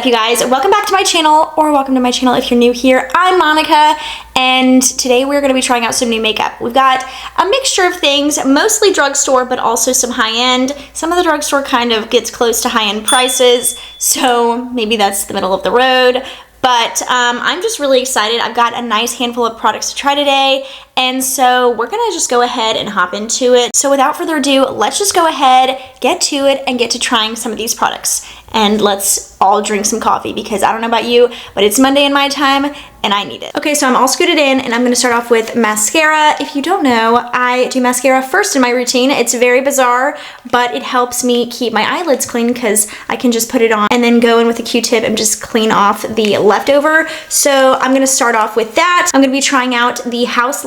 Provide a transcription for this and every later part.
up, you guys? Welcome back to my channel, or welcome to my channel if you're new here. I'm Monica, and today we're going to be trying out some new makeup. We've got a mixture of things, mostly drugstore, but also some high-end. Some of the drugstore kind of gets close to high-end prices, so maybe that's the middle of the road. But I'm just really excited. I've got a nice handful of products to try today, and so we're gonna just go ahead and hop into it. So without further ado, let's just go ahead, get to it, and get to trying some of these products. And let's all drink some coffee, because I don't know about you, but it's Monday in my time, and I need it. Okay, so I'm all scooted in, and I'm gonna start off with mascara. If you don't know, I do mascara first in my routine. It's very bizarre, but it helps me keep my eyelids clean because I can just put it on and then go in with a Q-tip and just clean off the leftover. So I'm gonna start off with that. I'm gonna be trying out the Haus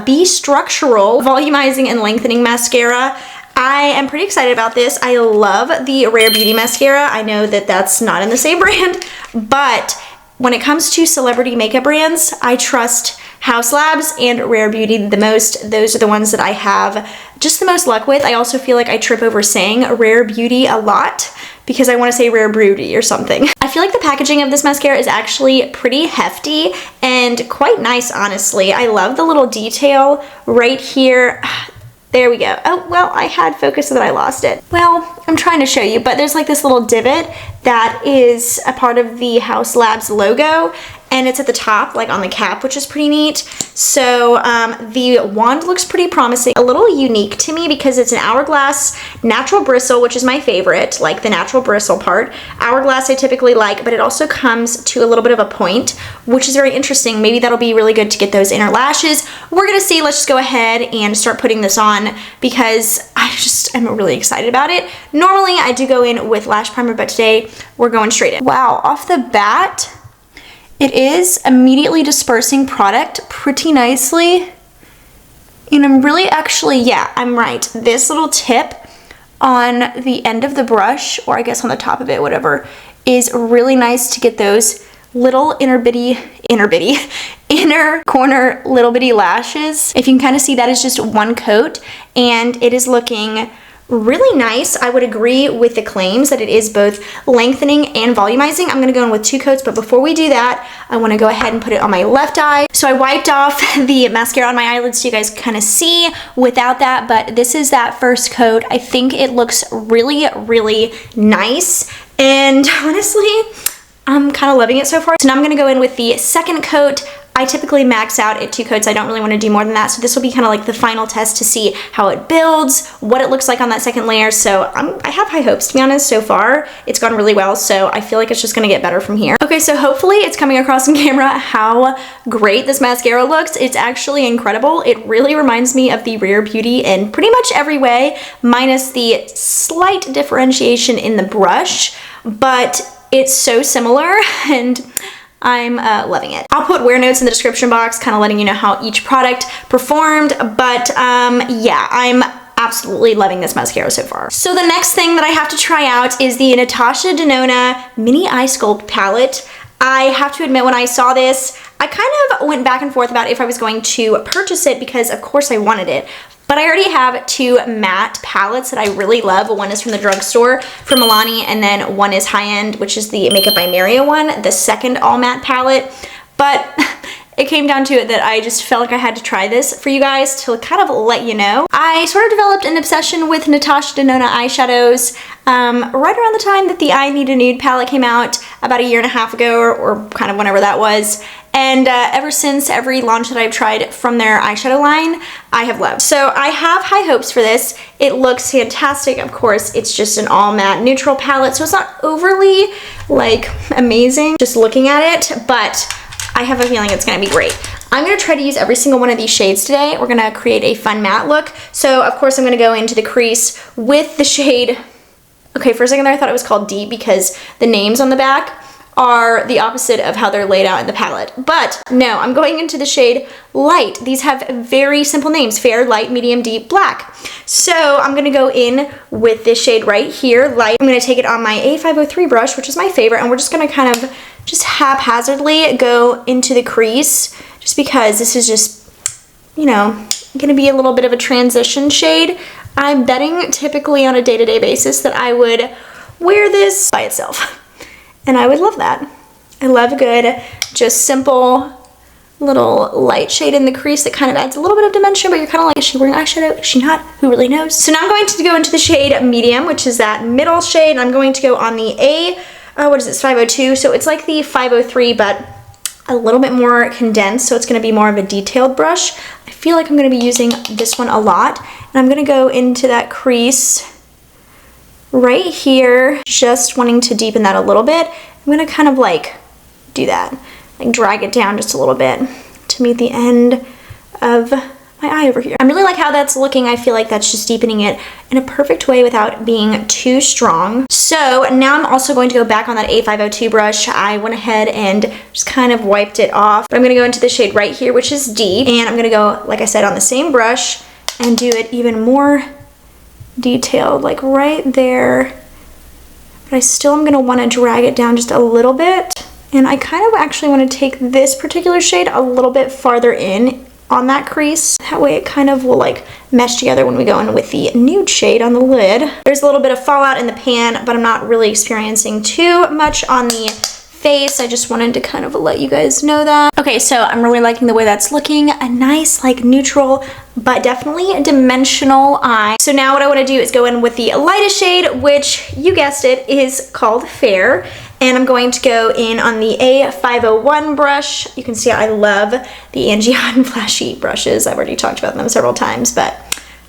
Be Structural Volumizing and Lengthening Mascara. I am pretty excited about this. I love the Rare Beauty mascara. I know that that's not in the same brand, but when it comes to celebrity makeup brands, I trust Haus and Rare Beauty the most. Those are the ones that I have just the most luck with. I also feel like I trip over saying Rare Beauty a lot because I want to say Rare Beauty or something. I feel like the packaging of this mascara is actually pretty hefty and quite nice, honestly. I love the little detail right here. There we go. Oh, well, I had focus so that I lost it. Well, I'm trying to show you, but there's like this little divot that is a part of the Haus logo, and it's at the top, like on the cap, which is pretty neat. So the wand looks pretty promising. A little unique to me because it's an hourglass natural bristle, which is my favorite, like the natural bristle part. Hourglass I typically like, but it also comes to a little bit of a point, which is very interesting. Maybe that'll be really good to get those inner lashes. We're gonna see. Let's just go ahead and start putting this on because I'm really excited about it. Normally I do go in with lash primer, but today we're going straight in. Wow, off the bat, it is immediately dispersing product pretty nicely. And I'm really I'm right. This little tip on the end of the brush, or I guess on the top of it, whatever, is really nice to get those little inner corner little bitty lashes. If you can kind of see, that is just one coat, and it is looking really nice. I would agree with the claims that it is both lengthening and volumizing. I'm gonna go in with 2 coats, but before we do that, I wanna go ahead and put it on my left eye. So I wiped off the mascara on my eyelids so you guys kind of see without that, but this is that first coat. I think it looks really, really nice, and honestly, I'm kind of loving it so far. So now I'm gonna go in with the second coat. I typically max out at 2 coats. I don't really want to do more than that. So this will be kind of like the final test to see how it builds, what it looks like on that second layer. So I have high hopes, to be honest. So far, it's gone really well. So I feel like it's just going to get better from here. Okay, so hopefully it's coming across on camera how great this mascara looks. It's actually incredible. It really reminds me of the Rare Beauty in pretty much every way, minus the slight differentiation in the brush. But it's so similar, and I'm loving it. I'll put wear notes in the description box, kind of letting you know how each product performed, but yeah, I'm absolutely loving this mascara so far. So the next thing that I have to try out is the Natasha Denona Mini Eye Sculpt palette. I have to admit, when I saw this, I kind of went back and forth about if I was going to purchase it because of course I wanted it. But I already have 2 matte palettes that I really love. One is from the drugstore from Milani, and then one is high-end, which is the Makeup by Mario one, the second all matte palette. But it came down to it that I just felt like I had to try this for you guys to kind of let you know. I sort of developed an obsession with Natasha Denona eyeshadows right around the time that the I Need a Nude palette came out about 1.5 years ago, or kind of whenever that was. And ever since, every launch that I've tried from their eyeshadow line, I have loved. So I have high hopes for this. It looks fantastic. Of course, it's just an all matte neutral palette, so it's not overly like amazing just looking at it, but I have a feeling it's gonna be great. I'm gonna try to use every single one of these shades today. We're gonna create a fun matte look. So of course I'm gonna go into the crease with the shade. Okay, for a second there I thought it was called Deep because the names on the back are the opposite of how they're laid out in the palette. But no, I'm going into the shade Light. These have very simple names: Fair, Light, Medium, Deep, Black. So I'm gonna go in with this shade right here, Light. I'm gonna take it on my A503 brush, which is my favorite, and we're just gonna kind of just haphazardly go into the crease, just because this is just, you know, gonna be a little bit of a transition shade. I'm betting typically on a day-to-day basis that I would wear this by itself. and I would love that. I love a good, just simple little light shade in the crease that kind of adds a little bit of dimension, but you're kind of like, is she wearing eyeshadow? Is she not? Who really knows? So now I'm going to go into the shade medium, which is that middle shade, and I'm going to go on the what is this, 502? So it's like the 503, but a little bit more condensed, so it's gonna be more of a detailed brush. I feel like I'm gonna be using this one a lot, and I'm gonna go into that crease right here, just wanting to deepen that a little bit. I'm gonna kind of like do that, like drag it down just a little bit to meet the end of my eye over here. I really like how that's looking. I feel like that's just deepening it in a perfect way without being too strong. So now I'm also going to go back on that A502 brush. I went ahead and just kind of wiped it off. But I'm gonna go into the shade right here, which is deep. And I'm gonna go, like I said, on the same brush and do it even more detailed, like right there. But I still am gonna wanna drag it down just a little bit. And I kind of actually wanna take this particular shade a little bit farther in on that crease. That way it kind of will like mesh together when we go in with the nude shade on the lid. There's a little bit of fallout in the pan, but I'm not really experiencing too much on the face. I just wanted to kind of let you guys know that. Okay, so I'm really liking the way that's looking. A nice like neutral, but definitely a dimensional eye. So now what I want to do is go in with the lightest shade, which you guessed it, is called Fair. And I'm going to go in on the A501 brush. You can see I love the Angie Hot and Flashy brushes. I've already talked about them several times, but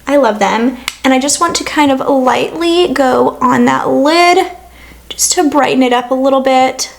I love them. And I just want to kind of lightly go on that lid just to brighten it up a little bit.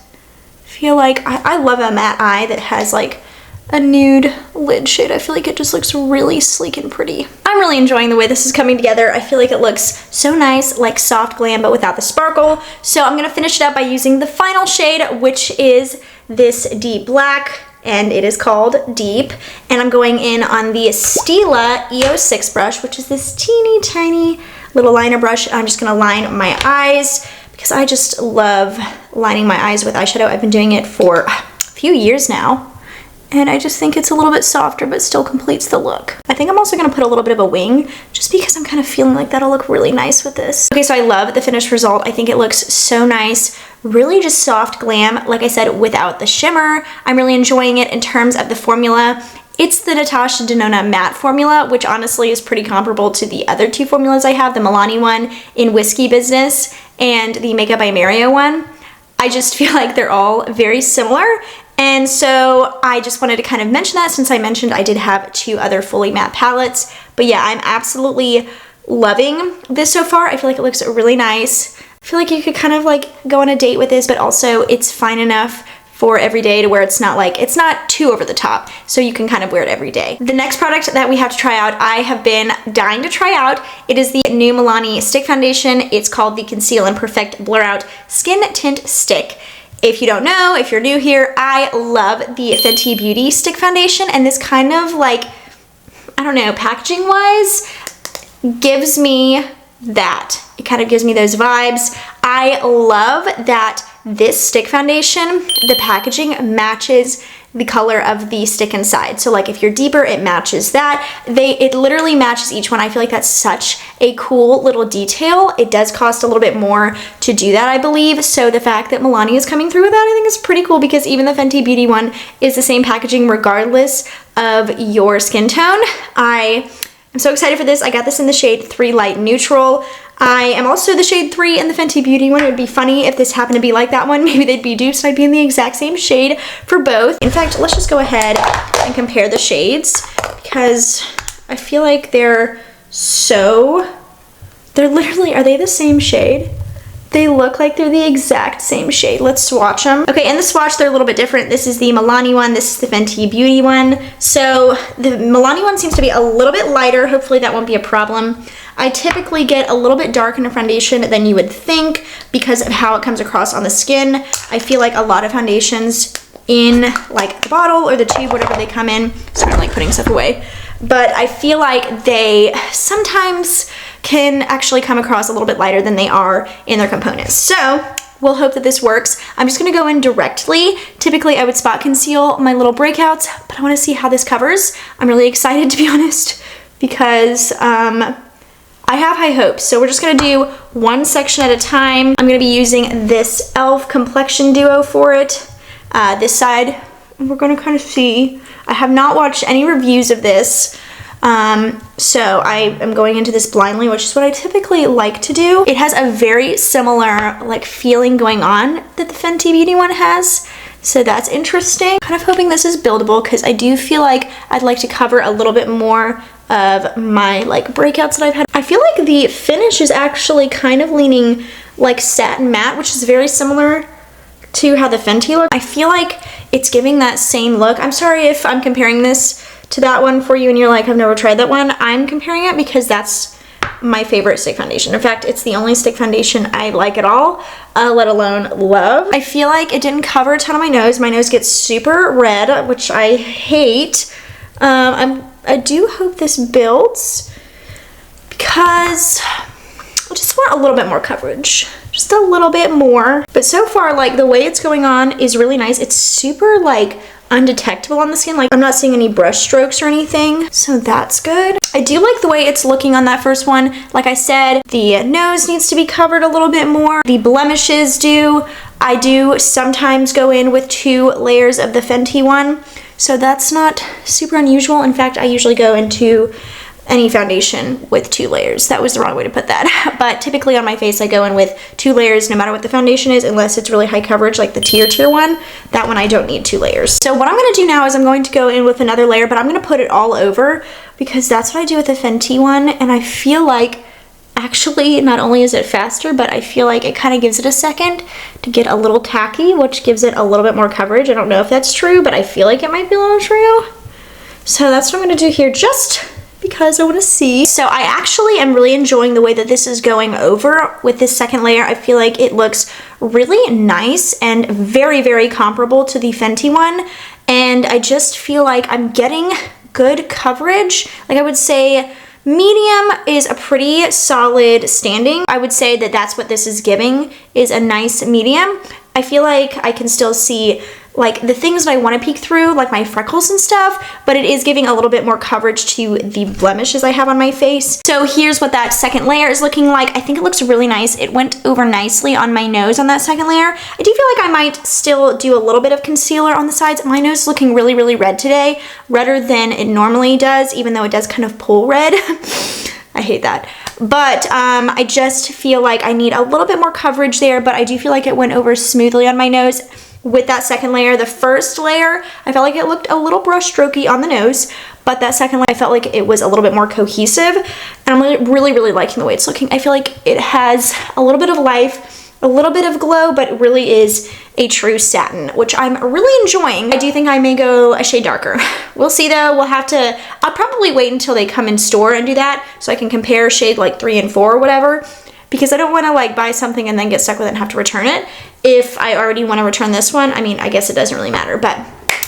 I feel like I love a matte eye that has like a nude lid shade. I feel like it just looks really sleek and pretty. I'm really enjoying the way this is coming together. I feel like it looks so nice, like soft glam, but without the sparkle. So I'm gonna finish it up by using the final shade, which is this deep black, and it is called Deep. And I'm going in on the Stila EO6 brush, which is this teeny tiny little liner brush. I'm just gonna line my eyes because I just love lining my eyes with eyeshadow. I've been doing it for a few years now. And I just think it's a little bit softer, but still completes the look. I think I'm also gonna put a little bit of a wing, just because I'm kind of feeling like that'll look really nice with this. Okay, so I love the finished result. I think it looks so nice. Really just soft glam, like I said, without the shimmer. I'm really enjoying it in terms of the formula. It's the Natasha Denona matte formula, which honestly is pretty comparable to the other two formulas I have, the Milani one in Whiskey Business and the Makeup by Mario one. I just feel like they're all very similar. And so I just wanted to kind of mention that, since I mentioned I did have two other fully matte palettes. But yeah, I'm absolutely loving this so far. I feel like it looks really nice. I feel like you could kind of like go on a date with this, but also it's fine enough for every day to where it's not too over the top, so you can kind of wear it every day. The next product that we have to try out, I have been dying to try out. It is the new Milani stick foundation. It's called the Conceal and Perfect Blur Out Skin Tint Stick. If you don't know, if you're new here, I love the Fenty Beauty stick foundation, and this kind of like, I don't know, packaging wise, gives me that. It kind of gives me those vibes. I love that this stick foundation, the packaging matches the color of the stick inside. So like if you're deeper, it matches that. It literally matches each one. I feel like that's such a cool little detail. It does cost a little bit more to do that, I believe. So the fact that Milani is coming through with that, I think is pretty cool, because even the Fenty Beauty one is the same packaging regardless of your skin tone. I'm so excited for this. I got this in the shade 3 Light Neutral. I am also the shade 3 in the Fenty Beauty one. It would be funny if this happened to be like that one. Maybe they'd be dupes and I'd be in the exact same shade for both. In fact, let's just go ahead and compare the shades, because I feel like they're literally, are they the same shade? They look like they're the exact same shade. Let's swatch them. Okay, in the swatch, they're a little bit different. This is the Milani one. This is the Fenty Beauty one. So the Milani one seems to be a little bit lighter. Hopefully that won't be a problem. I typically get a little bit darker in a foundation than you would think because of how it comes across on the skin. I feel like a lot of foundations in like the bottle or the tube, whatever they come in, so I don't like putting stuff away, but I feel like they sometimes can actually come across a little bit lighter than they are in their components. So we'll hope that this works. I'm just gonna go in directly. Typically I would spot conceal my little breakouts, but I wanna see how this covers. I'm really excited, to be honest, because I have high hopes, so we're just gonna do one section at a time. I'm gonna be using this e.l.f. complexion duo for it. This side, we're gonna kind of see. I have not watched any reviews of this, so I am going into this blindly, which is what I typically like to do. It has a very similar like feeling going on that the Fenty Beauty one has, so that's interesting. Kind of hoping this is buildable because I do feel like I'd like to cover a little bit more of my like breakouts that I've had. I feel like the finish is actually kind of leaning like satin matte, which is very similar to how the Fenty look. I feel like it's giving that same look. I'm sorry if I'm comparing this to that one for you and you're like, I've never tried that one. I'm comparing it because that's my favorite stick foundation. In fact, it's the only stick foundation I like at all, let alone love. I feel like it didn't cover a ton of my nose. My nose gets super red, which I hate. I do hope this builds because I just want a little bit more coverage, just a little bit more. But so far, like the way it's going on is really nice. It's super like undetectable on the skin. Like I'm not seeing any brush strokes or anything, so that's good. I do like the way it's looking on that first one. Like I said, the nose needs to be covered a little bit more. The blemishes do. I do sometimes go in with 2 layers of the Fenty one, so that's not super unusual. In fact, I usually go into any foundation with 2 layers. That was the wrong way to put that. But typically on my face, I go in with 2 layers no matter what the foundation is, unless it's really high coverage like the tier one. That one I don't need 2 layers. So what I'm gonna do now is I'm going to go in with another layer, but I'm gonna put it all over because that's what I do with the Fenty one. And I feel like actually not only is it faster, but I feel like it kind of gives it a second to get a little tacky, which gives it a little bit more coverage. I don't know if that's true, but I feel like it might be a little true. So that's what I'm gonna do here, just because I want to see. So I actually am really enjoying the way that this is going over with this second layer. I feel like it looks really nice and very, very comparable to the Fenty one. And I just feel like I'm getting good coverage. Like I would say medium is a pretty solid standing. I would say that that's what this is giving, is a nice medium. I feel like I can still see like the things that I want to peek through, like my freckles and stuff, but it is giving a little bit more coverage to the blemishes I have on my face. So here's what that second layer is looking like. I think it looks really nice. It went over nicely on my nose on that second layer. I do feel like I might still do a little bit of concealer on the sides. My nose is looking really, really red today, redder than it normally does, even though it does kind of pull red. I hate that. But I just feel like I need a little bit more coverage there, but I do feel like it went over smoothly on my nose with that second layer. The first layer, I felt like it looked a little brush strokey on the nose, but that second layer, I felt like it was a little bit more cohesive, and I'm really, really liking the way it's looking. I feel like it has a little bit of life, a little bit of glow, but it really is a true satin, which I'm really enjoying. I do think I may go a shade darker. We'll see though. I'll probably wait until they come in store and do that so I can compare shade like 3 and 4 or whatever, because I don't want to like buy something and then get stuck with it and have to return it. If I already want to return this one, I mean, I guess it doesn't really matter, but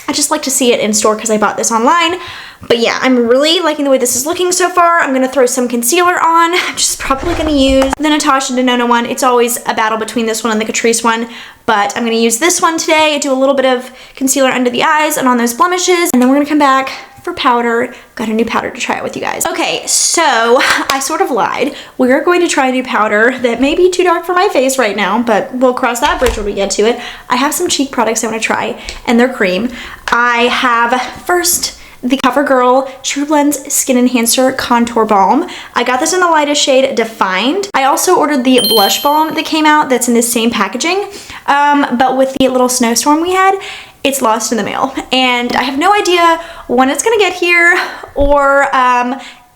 I just like to see it in store because I bought this online. But yeah, I'm really liking the way this is looking so far. I'm going to throw some concealer on. I'm just probably going to use the Natasha Denona one. It's always a battle between this one and the Catrice one, but I'm going to use this one today. Do a little bit of concealer under the eyes and on those blemishes, and then we're going to come back for powder. Got a new powder to try out with you guys. Okay, so I sort of lied. We're going to try a new powder that may be too dark for my face right now, but we'll cross that bridge when we get to it. I have some cheek products I want to try, and they're cream. I have first the CoverGirl True Blends Skin Enhancer Contour Balm. I got this in the lightest shade, Defined. I also ordered the blush balm that came out that's in the same packaging, but with the little snowstorm we had, it's lost in the mail. And I have no idea when it's gonna get here or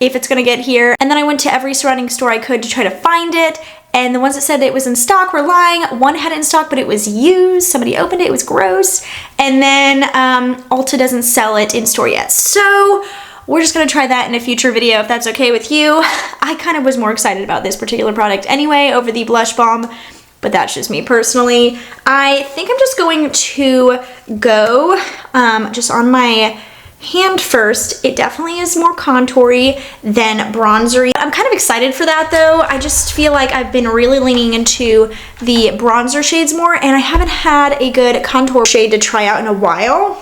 if it's gonna get here. And then I went to every surrounding store I could to try to find it. And the ones that said it was in stock were lying. One had it in stock, but it was used. Somebody opened it, it was gross. And then Ulta doesn't sell it in store yet. So we're just gonna try that in a future video if that's okay with you. I kind of was more excited about this particular product anyway over the blush balm, but that's just me personally. I think I'm just going to go just on my hand first. It definitely is more contoury than bronzery. I'm kind of excited for that though. I just feel like I've been really leaning into the bronzer shades more, and I haven't had a good contour shade to try out in a while.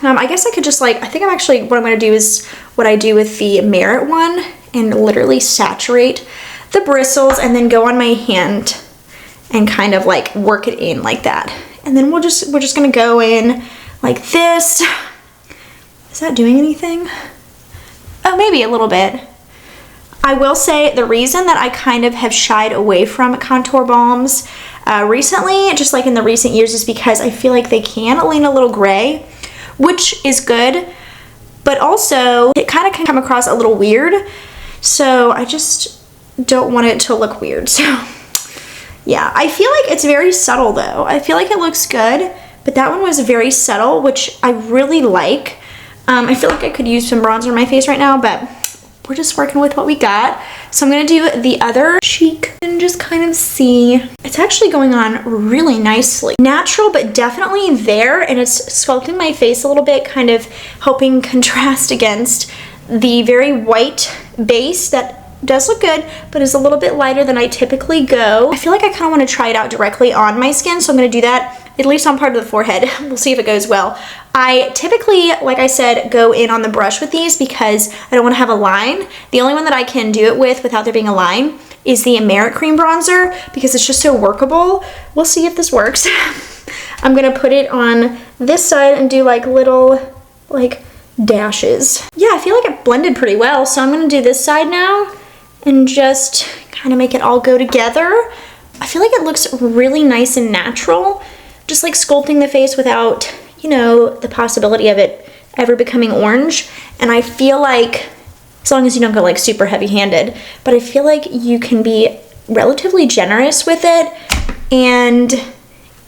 I guess I could just like, I think I'm actually, what I'm gonna do is what I do with the Merit one, and literally saturate the bristles and then go on my hand and kind of like work it in like that. And then we're just gonna go in like this. Is that doing anything? Oh, maybe a little bit. I will say the reason that I kind of have shied away from contour balms recently, just like in the recent years, is because I feel like they can lean a little gray, which is good, but also it kind of can come across a little weird. So I just don't want it to look weird. So yeah, I feel like it's very subtle though. I feel like it looks good, but that one was very subtle, which I really like. I feel like I could use some bronzer on my face right now, but we're just working with what we got. So I'm gonna do the other cheek and just kind of see. It's actually going on really nicely. Natural, but definitely there, and it's sculpting my face a little bit, kind of helping contrast against the very white base that does look good, but is a little bit lighter than I typically go. I feel like I kind of want to try it out directly on my skin, so I'm going to do that at least on part of the forehead. We'll see if it goes well. I typically, like I said, go in on the brush with these because I don't want to have a line. The only one that I can do it with without there being a line is the Merit Cream Bronzer because it's just so workable. We'll see if this works. I'm going to put it on this side and do like little like dashes. Yeah, I feel like it blended pretty well, so I'm going to do this side now and just kind of make it all go together. I feel like it looks really nice and natural, just like sculpting the face without, you know, the possibility of it ever becoming orange. And I feel like, as long as you don't go like super heavy-handed, but I feel like you can be relatively generous with it and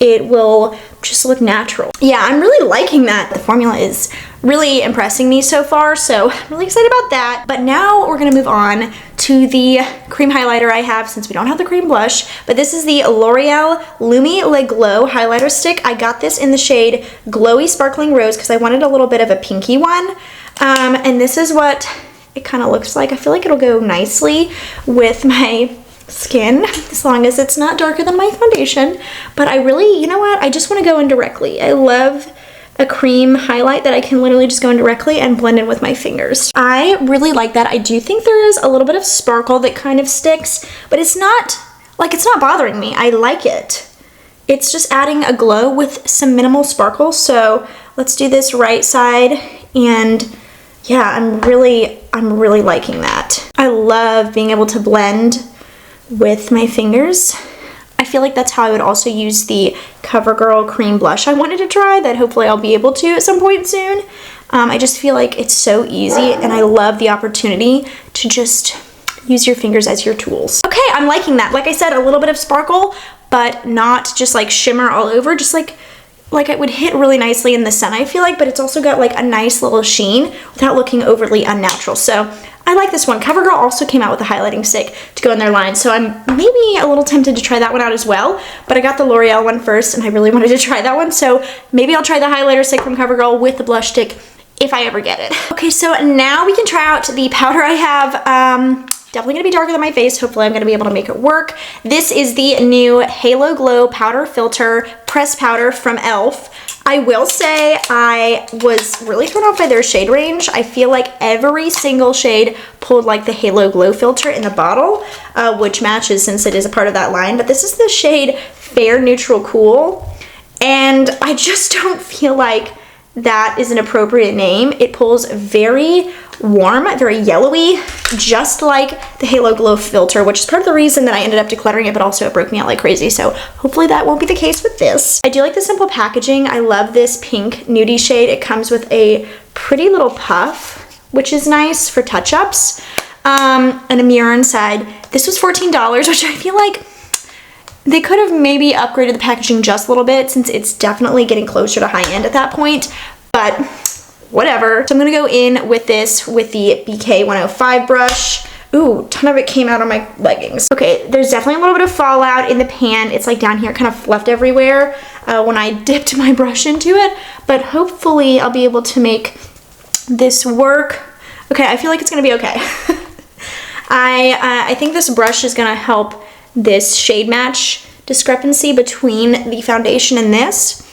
it will just look natural. Yeah, I'm really liking that. The formula is really impressing me so far, so I'm really excited about that. But now we're gonna move on to the cream highlighter I have since we don't have the cream blush, but this is the L'Oreal Lumi Le Glow highlighter stick. I got this in the shade Glowy Sparkling Rose because I wanted a little bit of a pinky one. And this is what it kind of looks like. I feel like it'll go nicely with my skin as long as it's not darker than my foundation. But I really, you know what? I just want to go in directly. I love a cream highlight that I can literally just go in directly and blend in with my fingers. I really like that. I do think there is a little bit of sparkle that kind of sticks, but it's not bothering me. I like it. It's just adding a glow with some minimal sparkle. So let's do this right side, and yeah, I'm really liking that. I love being able to blend with my fingers. I feel like that's how I would also use the CoverGirl cream blush I wanted to try that hopefully I'll be able to at some point soon. I just feel like it's so easy, and I love the opportunity to just use your fingers as your tools. Okay, I'm liking that. Like I said, a little bit of sparkle, but not just like shimmer all over, just like it would hit really nicely in the sun, I feel like, but it's also got like a nice little sheen without looking overly unnatural. So I like this one. CoverGirl also came out with a highlighting stick to go in their line, so I'm maybe a little tempted to try that one out as well, but I got the L'Oreal one first and I really wanted to try that one, so maybe I'll try the highlighter stick from CoverGirl with the blush stick if I ever get it. Okay, so now we can try out the powder I have. Definitely gonna be darker than my face. Hopefully I'm gonna be able to make it work. This is the new Halo Glow Powder Filter Press Powder from e.l.f. I will say I was really thrown off by their shade range. I feel like every single shade pulled like the Halo Glow filter in the bottle, which matches since it is a part of that line. But this is the shade Fair Neutral Cool, and I just don't feel like that is an appropriate name. It pulls very warm, very yellowy, just like the Halo Glow filter, which is part of the reason that I ended up decluttering it, but also it broke me out like crazy. So hopefully that won't be the case with this. I do like the simple packaging. I love this pink nudie shade. It comes with a pretty little puff, which is nice for touch-ups, and a mirror inside. This was $14, which I feel like they could have maybe upgraded the packaging just a little bit since it's definitely getting closer to high end at that point, but whatever. So I'm gonna go in with this with the BK 105 brush. Ooh, a ton of it came out on my leggings. Okay, there's definitely a little bit of fallout in the pan. It's like down here, kind of fluffed everywhere when I dipped my brush into it, but hopefully I'll be able to make this work. Okay, I feel like it's gonna be okay. I think this brush is gonna help this shade match discrepancy between the foundation and this.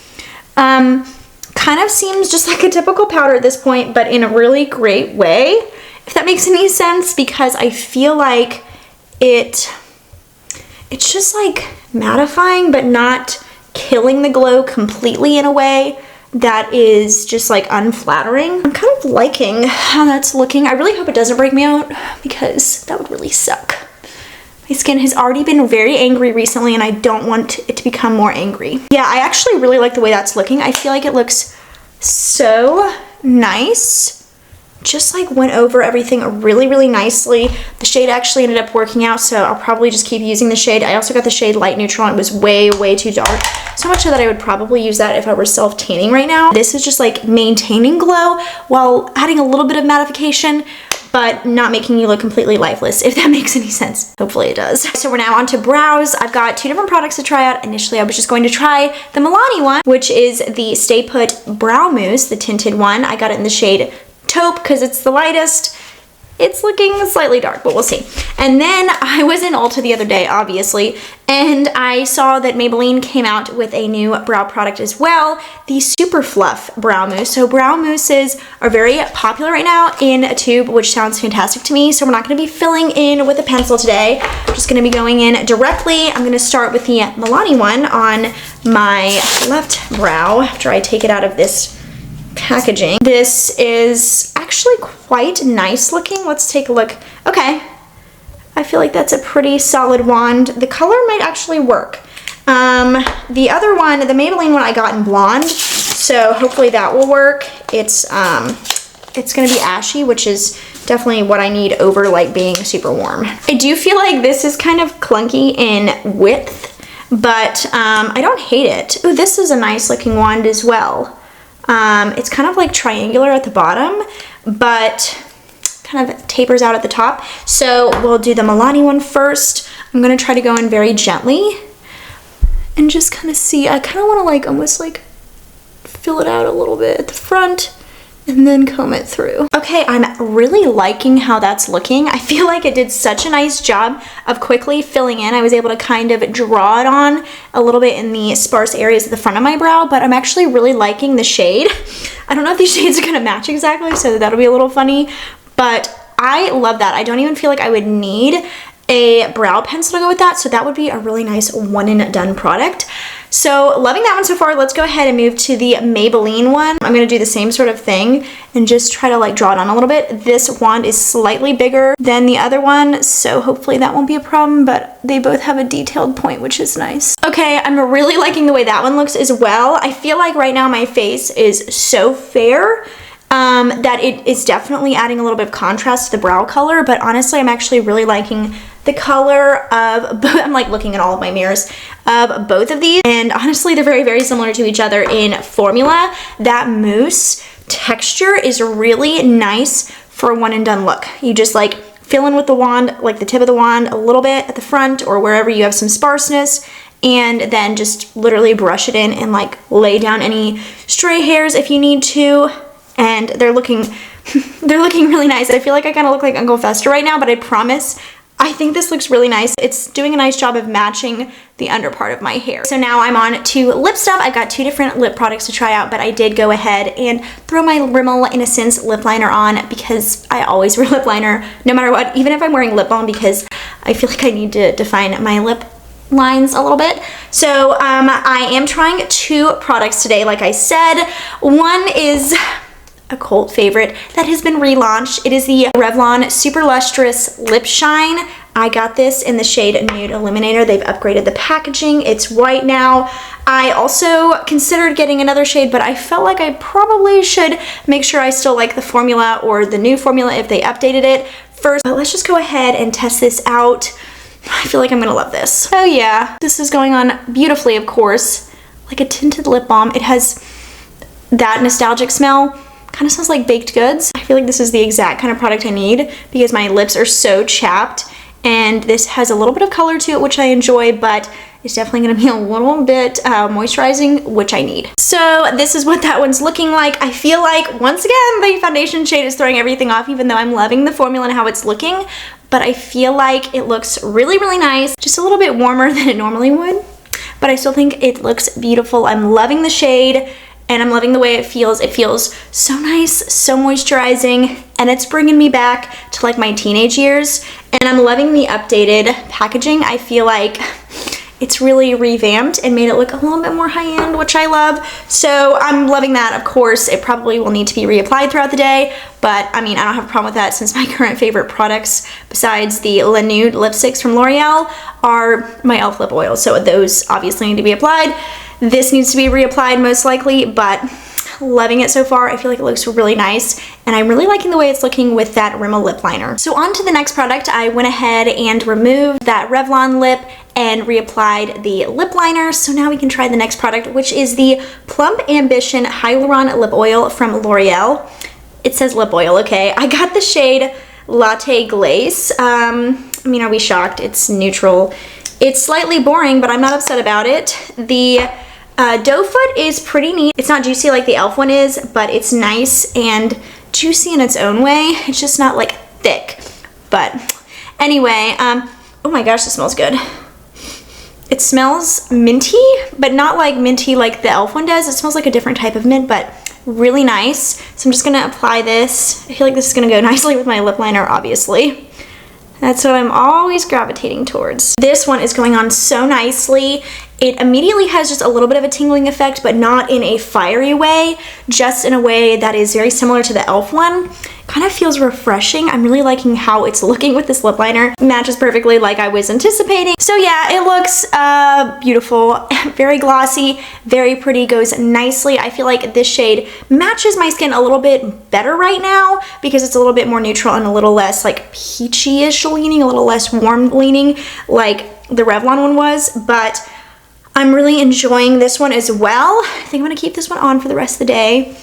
Kind of seems just like a typical powder at this point, but in a really great way. if that makes any sense, because I feel like it's just like mattifying, but not killing the glow completely in a way that is just like unflattering. I'm kind of liking how that's looking. I really hope it doesn't break me out because that would really suck. My skin has already been very angry recently and I don't want it to become more angry. Yeah, I actually really like the way that's looking. I feel like it looks so nice. Just like went over everything really, really nicely. The shade actually ended up working out, so I'll probably just keep using the shade. I also got the shade Light Neutral and it was way, way too dark. So much so that I would probably use that if I were self-tanning right now. This is just like maintaining glow while adding a little bit of mattification, but not making you look completely lifeless, if that makes any sense. Hopefully it does. So we're now on to brows. I've got 2 different products to try out. Initially, I was just going to try the Milani one, which is the Stay Put Brow Mousse, the tinted one. I got it in the shade Taupe because it's the lightest. It's looking slightly dark, but we'll see. And then I was in Ulta the other day, obviously, and I saw that Maybelline came out with a new brow product as well, the Super Fluff Brow Mousse. So brow mousses are very popular right now in a tube, which sounds fantastic to me. So we're not gonna be filling in with a pencil today. I'm just gonna be going in directly. I'm gonna start with the Milani one on my left brow after I take it out of this packaging. This is actually quite nice looking. Let's take a look. Okay, I feel like that's a pretty solid wand. The color might actually work. The other one, the Maybelline one, I got in blonde, so hopefully that will work. It's gonna be ashy, which is definitely what I need over like being super warm. I do feel like this is kind of clunky in width, but I don't hate it. Ooh, this is a nice looking wand as well. It's kind of like triangular at the bottom, but kind of tapers out at the top. So we'll do the Milani one first. I'm gonna try to go in very gently and just kind of see. I kind of want to like almost like fill it out a little bit at the front and then comb it through. Okay, I'm really liking how that's looking. I feel like it did such a nice job of quickly filling in. I was able to kind of draw it on a little bit in the sparse areas at the front of my brow, but I'm actually really liking the shade. I don't know if these shades are gonna match exactly, so that'll be a little funny, but I love that. I don't even feel like I would need a brow pencil to go with that, so that would be a really nice one and done product. So loving that one so far. Let's go ahead and move to the Maybelline one. I'm gonna do the same sort of thing and just try to like draw it on a little bit. This wand is slightly bigger than the other one, so hopefully that won't be a problem, but they both have a detailed point, which is nice. Okay, I'm really liking the way that one looks as well. I feel like right now my face is so fair that it is definitely adding a little bit of contrast to the brow color, but honestly, I'm actually really liking the color of both. I'm like looking at all of my mirrors of both of these, and honestly, they're very, very similar to each other in formula. That mousse texture is really nice for a one and done look. You just like fill in with the wand, like the tip of the wand a little bit at the front or wherever you have some sparseness, and then just literally brush it in and like lay down any stray hairs if you need to. And they're looking really nice. I feel like I kind of look like Uncle Fester right now, but I promise I think this looks really nice. It's doing a nice job of matching the under part of my hair. So now I'm on to lip stuff. I've got 2 different lip products to try out, but I did go ahead and throw my Rimmel Innocence lip liner on because I always wear lip liner no matter what, even if I'm wearing lip balm, because I feel like I need to define my lip lines a little bit. So I am trying 2 products today, like I said. One is a cult favorite that has been relaunched. It is the Revlon Super Lustrous Lip Shine. I got this in the shade Nude Illuminator. They've upgraded the packaging. It's white now. I also considered getting another shade, but I felt like I probably should make sure I still like the formula or the new formula if they updated it first. But let's just go ahead and test this out. I feel like I'm gonna love this. Oh yeah, this is going on beautifully, of course. Like a tinted lip balm. It has that nostalgic smell. Kind of smells like baked goods. I feel like this is the exact kind of product I need because my lips are so chapped, and this has a little bit of color to it, which I enjoy, but it's definitely gonna be a little bit moisturizing, which I need. So this is what that one's looking like. I feel like, once again, the foundation shade is throwing everything off, even though I'm loving the formula and how it's looking, but I feel like it looks really, really nice. Just a little bit warmer than it normally would, but I still think it looks beautiful. I'm loving the shade. and I'm loving the way it feels. It feels so nice, so moisturizing, and it's bringing me back to like my teenage years. And I'm loving the updated packaging. I feel like it's really revamped and made it look a little bit more high-end, which I love. So I'm loving that. Of course, it probably will need to be reapplied throughout the day, but I mean, I don't have a problem with that since my current favorite products, besides the La Nude lipsticks from L'Oreal, are my e.l.f. lip oil. So those obviously need to be applied. This needs to be reapplied most likely, but loving it so far. I feel like it looks really nice, and I'm really liking the way it's looking with that Rimmel lip liner. So on to the next product. I went ahead and removed that Revlon lip and reapplied the lip liner. So now we can try the next product, which is the Plump Ambition Hyaluron Lip Oil from L'Oreal. It says lip oil, okay. I got the shade Latte Glace. I mean, are we shocked? It's neutral. It's slightly boring, but I'm not upset about it. The doe foot is pretty neat. It's not juicy like the e.l.f. one is, but it's nice and juicy in its own way. It's just not like thick. But anyway, oh my gosh, this smells good. It smells minty, but not like minty like the e.l.f. one does. It smells like a different type of mint, but really nice. So I'm just gonna apply this. I feel like this is gonna go nicely with my lip liner, obviously. That's what I'm always gravitating towards. This one is going on so nicely. It immediately has just a little bit of a tingling effect, but not in a fiery way, just in a way that is very similar to the e.l.f. one. Kind of feels refreshing. I'm really liking how it's looking with this lip liner. Matches perfectly like I was anticipating. So yeah, it looks beautiful, very glossy, very pretty, goes nicely. I feel like this shade matches my skin a little bit better right now because it's a little bit more neutral and a little less like peachy-ish leaning, a little less warm leaning like the Revlon one was, but I'm really enjoying this one as well. I think I'm gonna keep this one on for the rest of the day.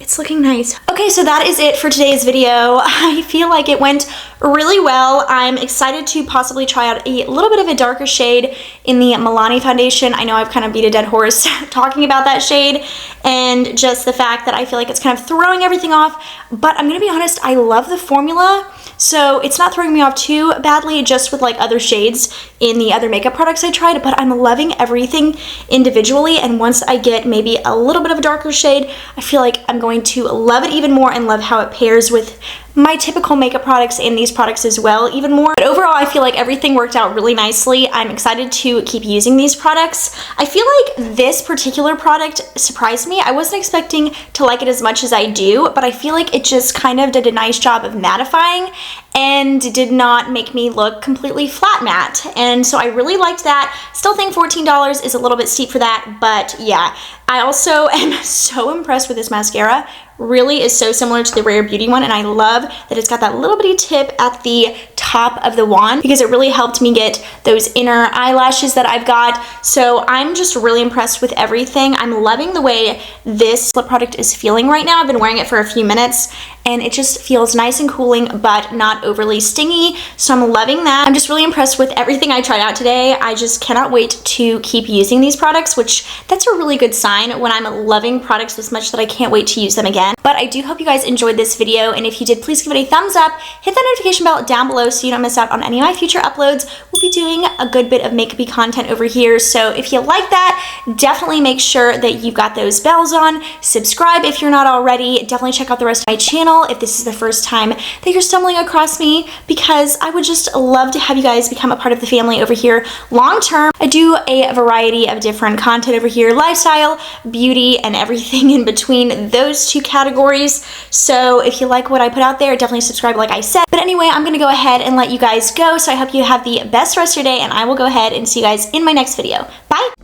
It's looking nice. Okay, so that is it for today's video. I feel like it went really well. I'm excited to possibly try out a little bit of a darker shade in the Milani foundation. I know I've kind of beat a dead horse talking about that shade and just the fact that I feel like it's kind of throwing everything off, but I'm gonna be honest, I love the formula. So it's not throwing me off too badly, just with like other shades in the other makeup products I tried, but I'm loving everything individually. And once I get maybe a little bit of a darker shade, I feel like I'm going to love it even more and love how it pairs with my typical makeup products and these products as well even more. But overall, I feel like everything worked out really nicely. I'm excited to keep using these products. I feel like this particular product surprised me. I wasn't expecting to like it as much as I do, but I feel like it just kind of did a nice job of mattifying and did not make me look completely flat matte. And so I really liked that. Still think $14 is a little bit steep for that, but yeah. I also am so impressed with this mascara. Really is so similar to the Rare Beauty one, and I love that it's got that little bitty tip at the top of the wand because it really helped me get those inner eyelashes that I've got. So I'm just really impressed with everything. I'm loving the way this lip product is feeling right now. I've been wearing it for a few minutes and it just feels nice and cooling but not overly stingy. So I'm loving that. I'm just really impressed with everything I tried out today. I just cannot wait to keep using these products, which that's a really good sign when I'm loving products this much that I can't wait to use them again. But I do hope you guys enjoyed this video, and if you did, please give it a thumbs up, hit that notification bell down below so you don't miss out on any of my future uploads. We'll be doing a good bit of makeup-y content over here, so if you like that, definitely make sure that you've got those bells on. Subscribe if you're not already. Definitely check out the rest of my channel if this is the first time that you're stumbling across me, because I would just love to have you guys become a part of the family over here long term. I do a variety of different content over here, lifestyle, beauty, and everything in between those two categories. So if you like what I put out there, definitely subscribe like I said. But anyway, I'm gonna go ahead and let you guys go. So I hope you have the best rest of your day, and I will go ahead and see you guys in my next video. Bye!